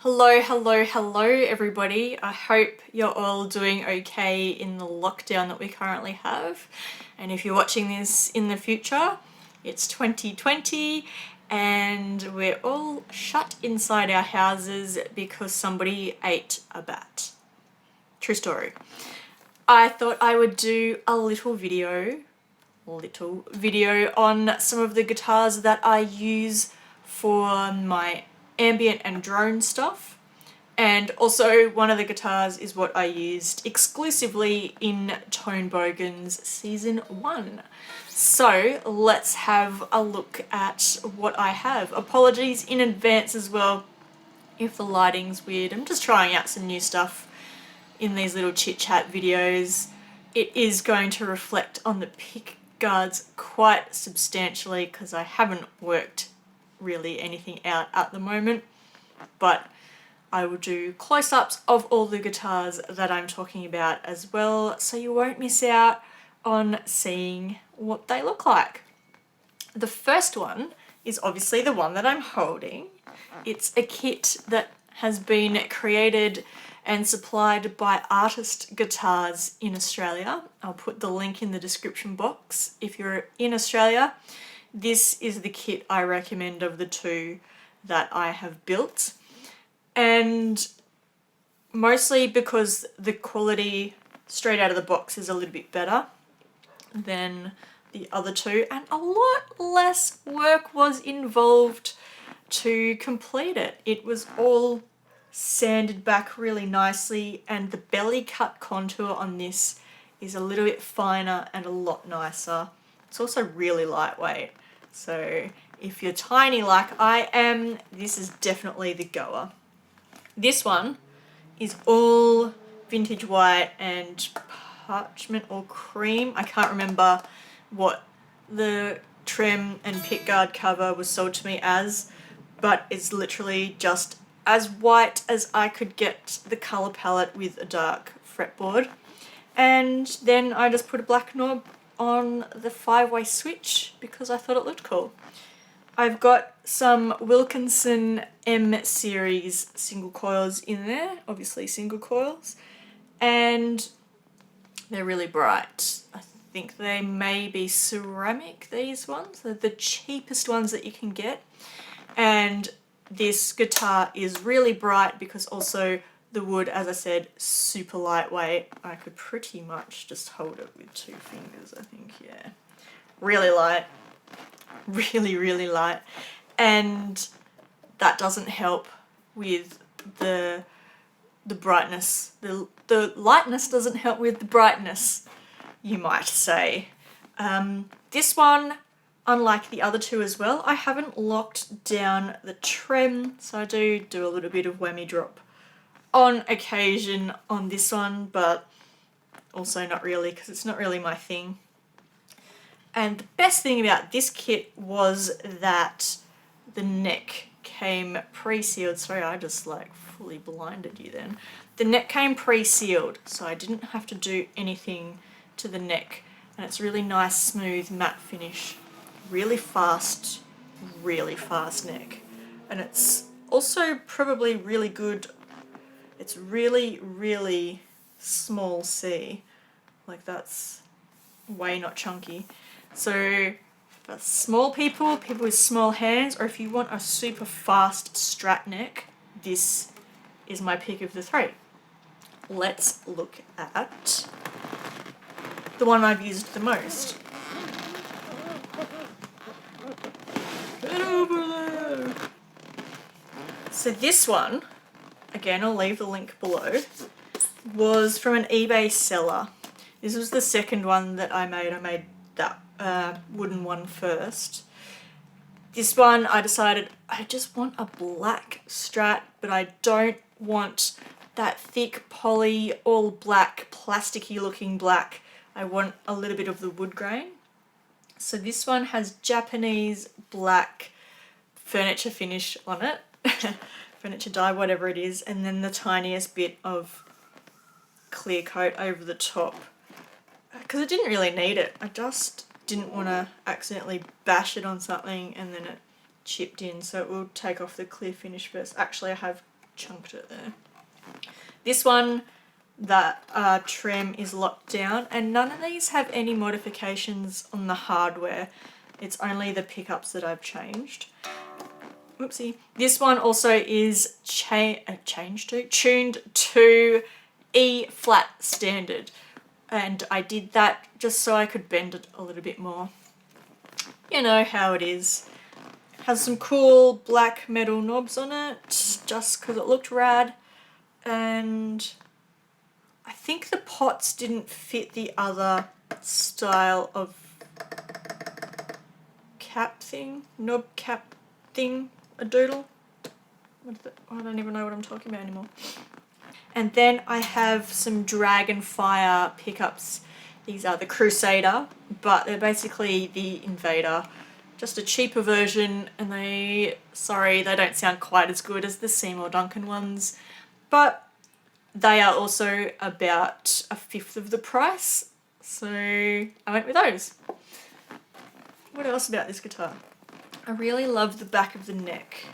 Hello, hello, hello everybody. I hope you're all doing okay in the lockdown that we currently have. And if you're watching this in the future, it's 2020 and we're all shut inside our houses because somebody ate a bat. True story. I thought I would do a little video on some of the guitars that I use for my ambient and drone stuff. And also one of the guitars is what I used exclusively in Tone Bogan's season 1. So let's have a look at what I have. Apologies in advance as well if the lighting's weird. I'm just trying out some new stuff in these little chit chat videos. It is going to reflect on the pick guards quite substantially because I haven't worked really anything out at the moment, but I will do close-ups of all the guitars that I'm talking about as well, so you won't miss out on seeing what they look like. The first one is obviously the one that I'm holding. It's a kit that has been created and supplied by Artist Guitars in Australia. I'll put the link in the description box if you're in Australia. This is the kit I recommend of the two that I have built. And mostly because the quality straight out of the box is a little bit better than the other two, and a lot less work was involved to complete it. It was all sanded back really nicely, and the belly cut contour on this is a little bit finer and a lot nicer. It's also really lightweight, so if you're tiny like I am, this is definitely the goer. This one is all vintage white and parchment or cream. I can't remember what the trim and pickguard cover was sold to me as, but it's literally just as white as I could get the colour palette with a dark fretboard. And then I just put a black knob on the 5-way switch because I thought it looked cool. I've got some Wilkinson M series single coils in there, obviously single coils, and they're really bright. I think they may be ceramic, these ones. They're the cheapest ones that you can get. And this guitar is really bright because also the wood, as I said, super lightweight. I could pretty much just hold it with 2 fingers, I think, yeah. Really light. Really, really light. And that doesn't help with the brightness. The lightness doesn't help with the brightness, you might say. This one, unlike the other two as well, I haven't locked down the trem, so I do a little bit of whammy drop on occasion on this one, but also not really because it's not really my thing. And the best thing about this kit was that the neck came pre-sealed. Sorry, I just like fully blinded you then. The neck came pre-sealed, so I didn't have to do anything to the neck. And it's really nice, smooth, matte finish. Really fast neck. And it's also probably really good. It's really, really small C. Like that's way not chunky. So for small people with small hands, or if you want a super fast Strat neck, this is my pick of the 3. Let's look at the one I've used the most. Get over there! So this one, again I'll leave the link below, was from an eBay seller. This was the second one that I made. I made that wooden one first. This one I decided I just want a black Strat, but I don't want that thick poly all black plasticky looking black. I want a little bit of the wood grain. So this one has Japanese black furniture finish on it, furniture dye, whatever it is, and then the tiniest bit of clear coat over the top. Because I didn't really need it. I just didn't want to accidentally bash it on something and then it chipped in, so it will take off the clear finish first. Actually, I have chunked it there. This one, that trem is locked down, and none of these have any modifications on the hardware. It's only the pickups that I've changed. Whoopsie. This one also is tuned to E flat standard, and I did that just so I could bend it a little bit more. You know how it is. Has some cool black metal knobs on it, just because it looked rad, and I think the pots didn't fit the other style of cap thing, knob cap thing, a doodle. I don't even know what I'm talking about anymore. And then I have some Dragonfire pickups. These are the Crusader, but they're basically the Invader. Just a cheaper version, and they don't sound quite as good as the Seymour Duncan ones, but they are also about a fifth of the price, so I went with those. What else about this guitar? I really love the back of the neck.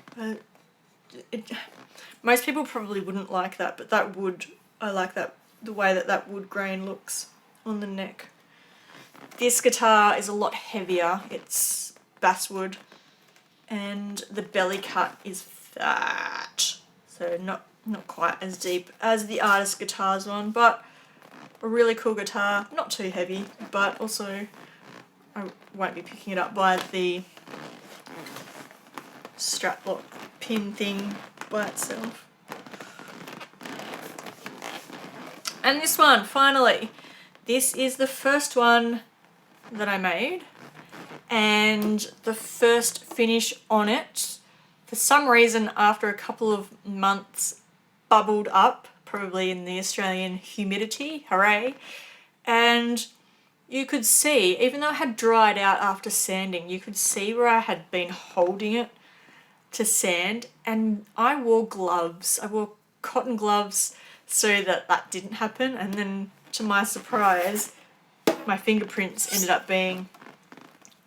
Most people probably wouldn't like that, but that wood, I like that, the way that wood grain looks on the neck. This guitar is a lot heavier. It's basswood, and the belly cut is fat, so not quite as deep as the Artist Guitars one, but a really cool guitar. Not too heavy, but also I won't be picking it up by the strap lock pin thing by itself. And this one, finally. This is the first one that I made, and the first finish on it, for some reason, after a couple of months, bubbled up, probably in the Australian humidity, hooray, and you could see, even though it had dried out after sanding, you could see where I had been holding it to sand, and I wore gloves. I wore cotton gloves so that didn't happen, and then to my surprise, my fingerprints ended up being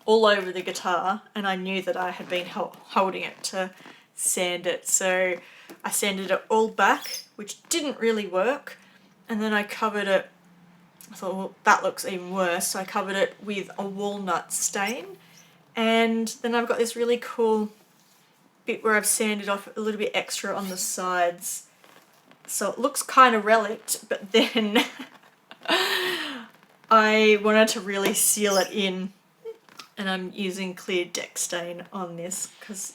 all over the guitar, and I knew that I had been holding it to sand it, so I sanded it all back, which didn't really work, and then I covered it. I thought, well, that looks even worse, so I covered it with a walnut stain, and then I've got this really cool bit where I've sanded off a little bit extra on the sides, so it looks kind of relict, but then I wanted to really seal it in, and I'm using clear deck stain on this because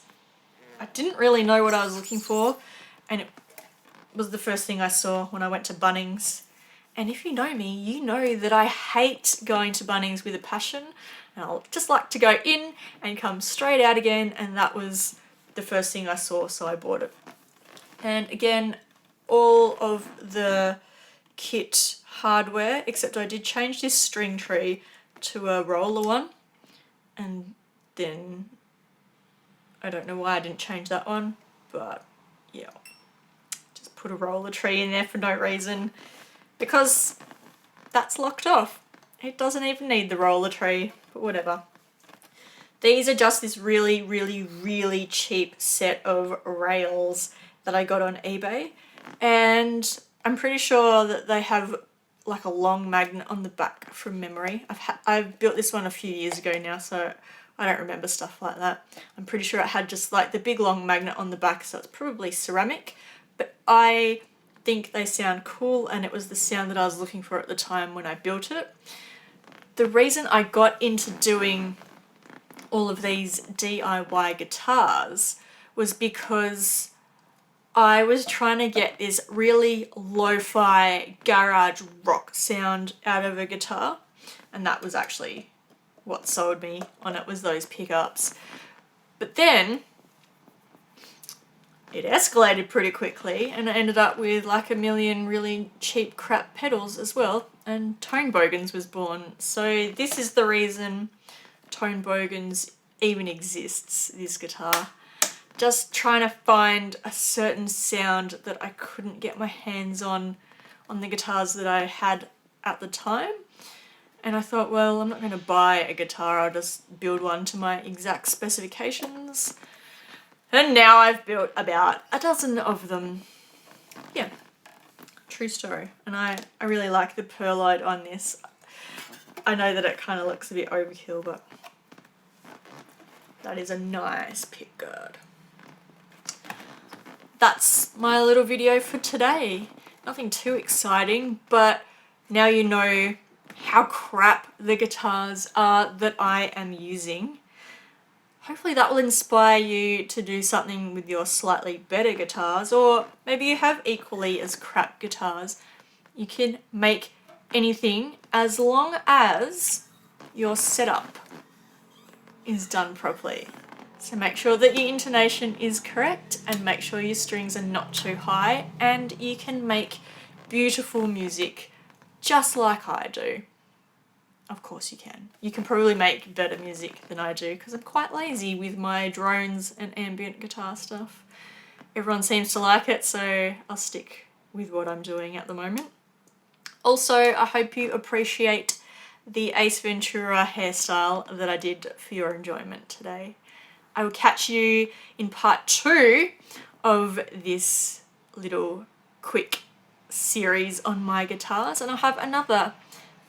I didn't really know what I was looking for, and it was the first thing I saw when I went to Bunnings. And if you know me, you know that I hate going to Bunnings with a passion, and I'll just like to go in and come straight out again, and that was the first thing I saw, so I bought it. And again, all of the kit hardware, except I did change this string tree to a roller one, and then I don't know why I didn't change that one, but yeah, just put a roller tree in there for no reason, because that's locked off. It doesn't even need the roller tree, but whatever. These are just this really, really, really cheap set of rails that I got on eBay, and I'm pretty sure that they have like a long magnet on the back from memory. I've built this one a few years ago now, so I don't remember stuff like that. I'm pretty sure it had just like the big long magnet on the back, so it's probably ceramic, but I think they sound cool, and it was the sound that I was looking for at the time when I built it. The reason I got into doing all of these DIY guitars was because I was trying to get this really lo-fi garage rock sound out of a guitar, and that was actually what sold me on it, was those pickups. But then it escalated pretty quickly, and I ended up with like a million really cheap crap pedals as well, and Tone Bogans was born. So this is the reason Tone Bogans even exists, this guitar. Just trying to find a certain sound that I couldn't get my hands on the guitars that I had at the time. And I thought, well, I'm not going to buy a guitar, I'll just build one to my exact specifications. And now I've built about a dozen of them. Yeah, true story. And I really like the perlite on this. I know that it kind of looks a bit overkill, but that is a nice pickguard. That's my little video for today. Nothing too exciting, but now you know how crap the guitars are that I am using. Hopefully that will inspire you to do something with your slightly better guitars, or maybe you have equally as crap guitars. You can make anything as long as your setup is done properly. So make sure that your intonation is correct and make sure your strings are not too high, and you can make beautiful music just like I do. Of course you can. You can probably make better music than I do because I'm quite lazy with my drones and ambient guitar stuff. Everyone seems to like it, so I'll stick with what I'm doing at the moment. Also, I hope you appreciate the Ace Ventura hairstyle that I did for your enjoyment today. I will catch you in part 2 of this little quick series on my guitars, and I'll have another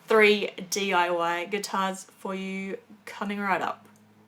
3 DIY guitars for you coming right up.